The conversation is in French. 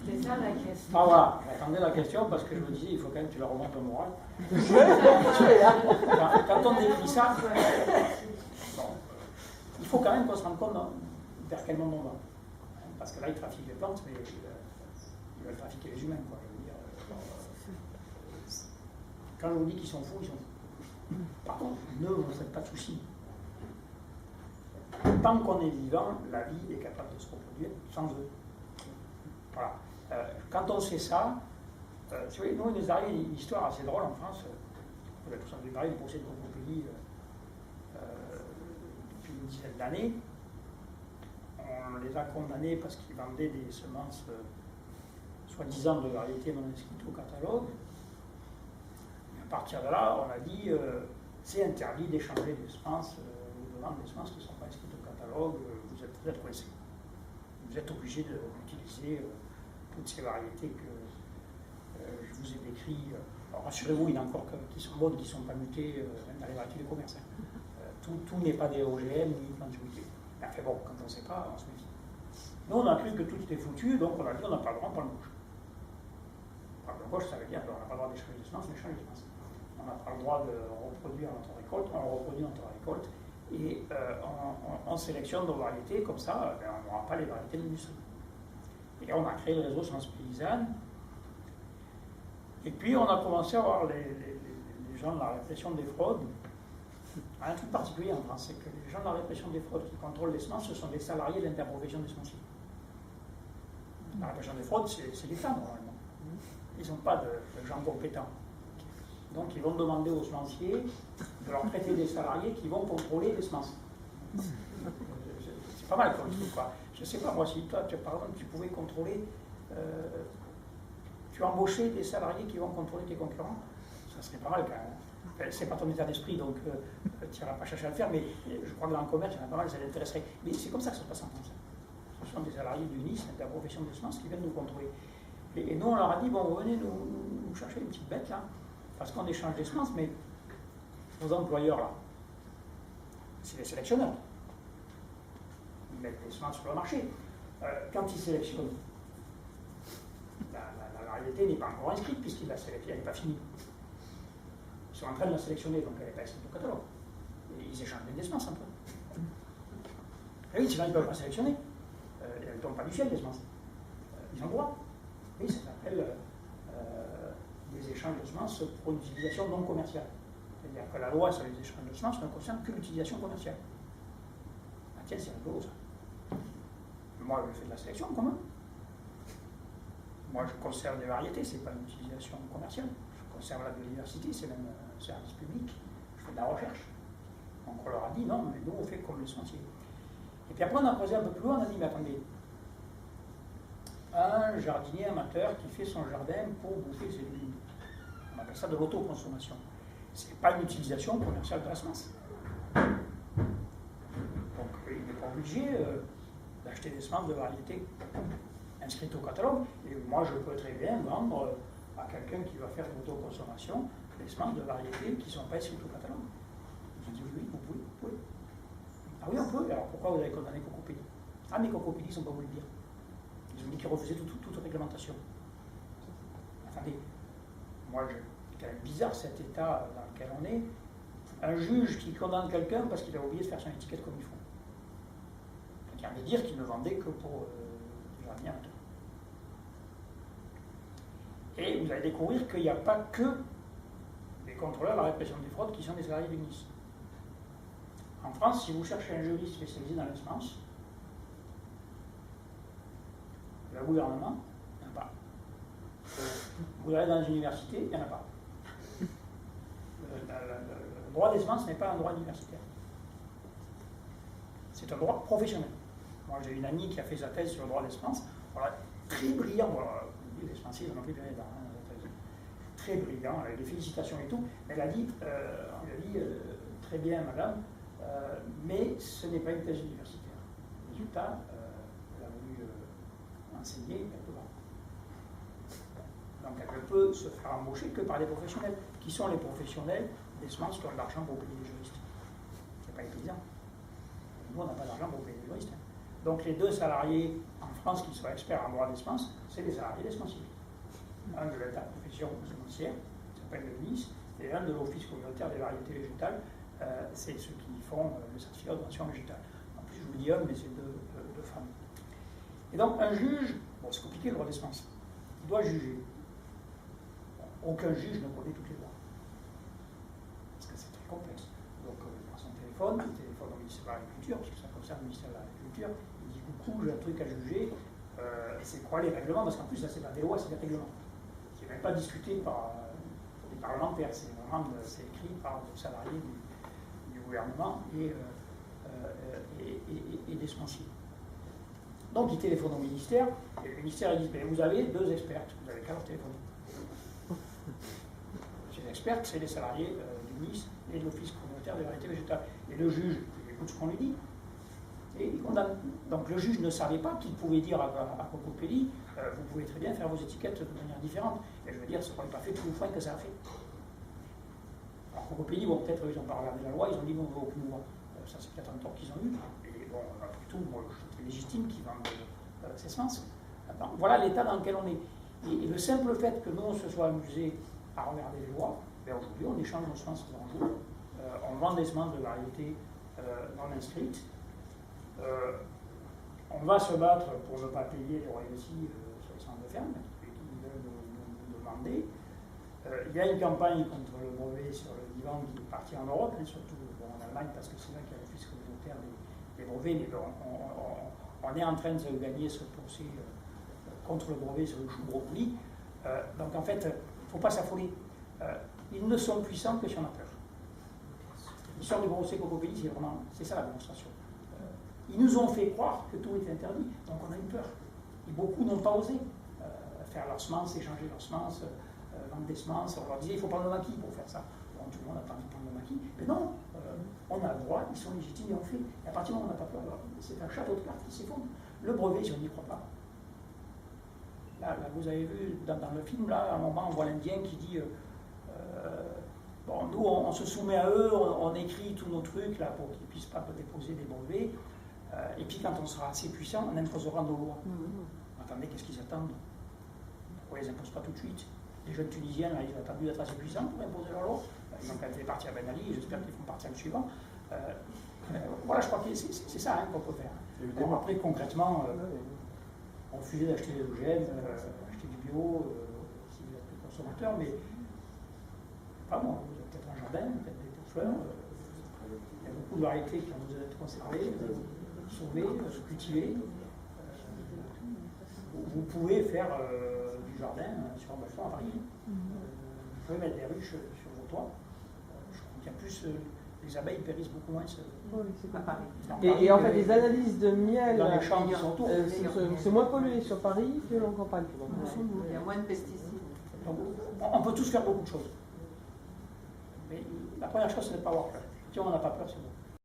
C'est ça la question. Ah voilà, j'attendais la question parce que je me disais, il faut quand même que tu la remontes au moral. Quand on décrit ça, bon, il faut quand même qu'on se rende compte vers quel monde on va. Parce que là, ils trafiquent les plantes, mais ils veulent trafiquer les humains, quoi. Je veux dire, quand je vous dis qu'ils sont fous, ils sont fous. Par contre, ne vous faites pas de soucis. Tant qu'on est vivant, la vie est capable de se reproduire sans eux. Voilà. Quand on sait ça, vous voyez, nous, il nous arrive une histoire assez drôle en France. Vous avez tous entendu parler du procès de Cocopelli depuis une dizaine d'années. On les a condamnés parce qu'ils vendaient des semences soi-disant de variétés non inscrites au catalogue. Et à partir de là, on a dit c'est interdit d'échanger des semences ou de vendre des semences qui ne sont pas inscrites au catalogue, vous êtes coincés. Vous êtes obligés d'utiliser toutes ces variétés que je vous ai décrites. Alors rassurez-vous, il y en a encore qui sont bonnes, qui ne sont pas mutées dans les variétés de commerce. Tout n'est pas des OGM ni plantes mutées. Enfin bon, quand on ne sait pas, on se méfie. Nous, on a cru que tout était foutu, donc on a dit on n'a pas le droit, on prend le gauche. Prendre le gauche, ça veut dire qu'on n'a pas le droit d'échanger des semences, on échange des semences. On n'a pas le droit de reproduire notre récolte, on reproduit notre récolte, et on sélectionne nos variétés, comme ça, on n'aura pas les variétés de l'industrie. Et on a créé le réseau Semences Paysannes, et puis on a commencé à voir les gens de la répression des fraudes. Un truc particulier en France, c'est que les gens de la répression des fraudes qui contrôlent les semences, ce sont des salariés de l'interprofession des semenciers. La répression des fraudes, c'est l'État, normalement. Ils n'ont pas de gens compétents. Donc ils vont demander aux semenciers de leur prêter des salariés qui vont contrôler les semences. C'est pas mal comme truc, quoi. Je ne sais pas, moi, si toi, par exemple, tu pouvais contrôler, tu embauchais des salariés qui vont contrôler tes concurrents, ça serait pas mal quand même. C'est pas ton état d'esprit, donc tu n'iras pas chercher à le faire, mais je crois que dans le commerce, il y en a pas mal, ça l'intéresserait. Mais c'est comme ça que ça se passe en France. Ce sont des salariés du NIS, de la profession des semences, qui viennent nous contrôler. Et nous, on leur a dit, bon, venez nous chercher une petite bête, là, parce qu'on échange des semences, mais vos employeurs, là, c'est les sélectionneurs. Ils mettent les semences sur le marché. Quand ils sélectionnent, la variété n'est pas encore inscrite, puisqu'ils la sélectionnent, elle n'est pas finie. Ils sont en train de la sélectionner, donc elle n'est pas inscrite au catalogue. Et ils échangent des semences un peu. Et oui, sinon ils ne peuvent pas sélectionner. Elles ne tombent pas du ciel, les semences. Ils ont le droit. Oui, ça s'appelle des échanges de semences pour une utilisation non commerciale. C'est-à-dire que la loi sur les échanges de semences ne concerne que l'utilisation commerciale. Ah tiens, c'est rigolo ça. Moi, je fais de la sélection en commun. Moi, je conserve des variétés, c'est pas une utilisation commerciale. Je conserve la biodiversité, c'est même un service public. Je fais de la recherche. Donc on leur a dit non, mais nous on fait comme les semenciers. Et puis après on a creusé un peu plus loin, on a dit mais attendez, un jardinier amateur qui fait son jardin pour bouffer ses légumes. On appelle ça de l'autoconsommation. C'est pas une utilisation commerciale de la semence. Donc il n'est pas obligé d'acheter des semences de variété inscrites au catalogue. Et moi je peux très bien vendre à quelqu'un qui va faire de l'autoconsommation des semences de variétés qui ne sont pas inscrites au catalogue. Ils ont dit oui, vous pouvez. Ah oui, on peut. Alors pourquoi vous avez condamné Cocopelli? Ah mais Cocopelli, ils n'ont pas voulu le dire. Ils ont dit qu'ils refusaient toute réglementation. Attendez, moi, c'est quand même bizarre cet état dans lequel on est. Un juge qui condamne quelqu'un parce qu'il a oublié de faire son étiquette comme il faut. Donc, il y a à dire qu'il ne vendait que pour des jardiniers amateurs. Et vous allez découvrir qu'il n'y a pas que les contrôleurs de la répression des fraudes qui sont des salariés du NIS. En France, si vous cherchez un juriste spécialisé dans les semences, le gouvernement, il n'y en a pas. Vous allez dans une université, il n'y en a pas. Le droit des semences n'est pas un droit universitaire. C'est un droit professionnel. Moi, j'ai une amie qui a fait sa thèse sur le droit des semences. Voilà, très brillant. Voilà, les semenciers, ils n'en ont plus bien dans la thèse. Très brillant, avec des félicitations et tout. Mais elle a dit, on lui a dit très bien, madame, mais ce n'est pas une thèse universitaire. Résultat, elle a voulu enseigner, elle ne peut pas. Donc elle ne peut se faire embaucher que par des professionnels. Qui sont les professionnels des semences qui ont de l'argent pour payer les juristes? Ce n'est pas les paysans. Nous, on n'a pas d'argent pour payer les juristes. Donc les deux salariés en France qui sont experts en droit des semences, c'est les salariés des semenciers. Un de l'interprofession semencière, qui s'appelle le MIS, et un de l'Office communautaire des variétés végétales, c'est ceux qui font le certificat de mention végétale. En plus, je vous dis un, mais c'est deux femmes. Et donc, un juge, bon, c'est compliqué le droit des semences, il doit juger. Bon, aucun juge ne connaît toutes les lois, parce que c'est très complexe. Donc, il prend son téléphone, il téléphone au ministère de l'Agriculture, parce que ça concerne le ministère de l'Agriculture, il dit coucou, j'ai un truc à juger, c'est quoi les règlements? Parce qu'en plus, là, c'est pas des lois, c'est des règlements. C'est même pas discuté par les parlementaires, c'est vraiment écrit par les salariés du gouvernement et des semenciers. Donc, il téléphone au ministère, et le ministère il dit vous avez deux expertes, vous avez qu'à leur téléphoner. Ces expertes, c'est les salariés du ministre et de l'Office communautaire des variétés végétales. Et le juge, il écoute ce qu'on lui dit, et il condamne. Donc, le juge ne savait pas qu'il pouvait dire à Cocopelli vous pouvez très bien faire vos étiquettes de manière différente. Et je veux dire, ça n'aurait pas fait tout le foin que ça a fait. Alors, Cocopelli, bon, peut-être ils n'ont pas regardé la loi, ils ont dit non, on ne veut aucune loi. Ça, c'est peut-être un tort qu'ils ont eu. Et bon, après tout, moi, je trouve légitime qu'ils vendent ces semences. Attends, voilà l'état dans lequel on est. Et le simple fait que nous, on se soit amusé à regarder les lois, ben aujourd'hui, on échange nos semences en jour. On vend des semences de variétés non inscrites. On va se battre pour ne pas payer les royalties sur les centres de ferme, qui veulent nous demander. Il y a une campagne contre le brevet sur le divan qui est partie en Europe, et surtout en Allemagne, parce que c'est là qu'il y a l'office communautaire des brevets, mais on est en train de gagner ce procès contre le brevet sur le chou brocoli. Donc en fait, il ne faut pas s'affoler. Ils ne sont puissants que si on a peur. L'histoire du procès Cocopelli, c'est ça la démonstration. Ils nous ont fait croire que tout était interdit, donc on a eu peur. Et beaucoup n'ont pas osé faire leurs semences, échanger leurs semences, vendre des semences. On leur disait il faut prendre le maquis pour faire ça. Bon, tout le monde a pas envie de prendre le maquis. Mais non, on a le droit, ils sont légitimes et on fait. Et à partir du moment où on n'a pas peur, c'est un château de cartes qui s'effondre. Le brevet, si on n'y croit pas. Là, vous avez vu dans le film, là, à un moment, on voit l'Indien qui dit bon, nous, on se soumet à eux, on écrit tous nos trucs là, pour qu'ils ne puissent pas déposer des brevets. Et puis quand on sera assez puissant, on imposera nos lois. Attendez, qu'est-ce qu'ils attendent? Pourquoi ils n'imposent pas tout de suite? Les jeunes Tunisiens, là, ils ont attendu d'être assez puissants pour imposer leurs lois. Ils ont quand même parti à Ben Ali, et j'espère qu'ils vont partir le suivant. Voilà, je crois que c'est ça hein, qu'on peut faire. Bon, après, concrètement, on refusait d'acheter des OGM, acheter du bio, si vous êtes plus consommateur, mais pas moi, vous avez peut-être un jardin, peut-être des fleurs. Il y a beaucoup de variétés qui ont besoin d'être conservées, sauvées, cultivées. Vous pouvez faire du jardin sur un balcon à Paris. Vous pouvez mettre des ruches sur vos toits. Je crois qu'il y a plus. Les abeilles périssent beaucoup moins à Paris. Et en fait, les analyses de miel, dans les champs qui sont autour, c'est moins pollué sur Paris que en campagne. Il y a moins de pesticides. Donc, on peut tous faire beaucoup de choses. Mais la première chose, c'est de ne pas avoir peur. Si on n'a pas peur, c'est bon.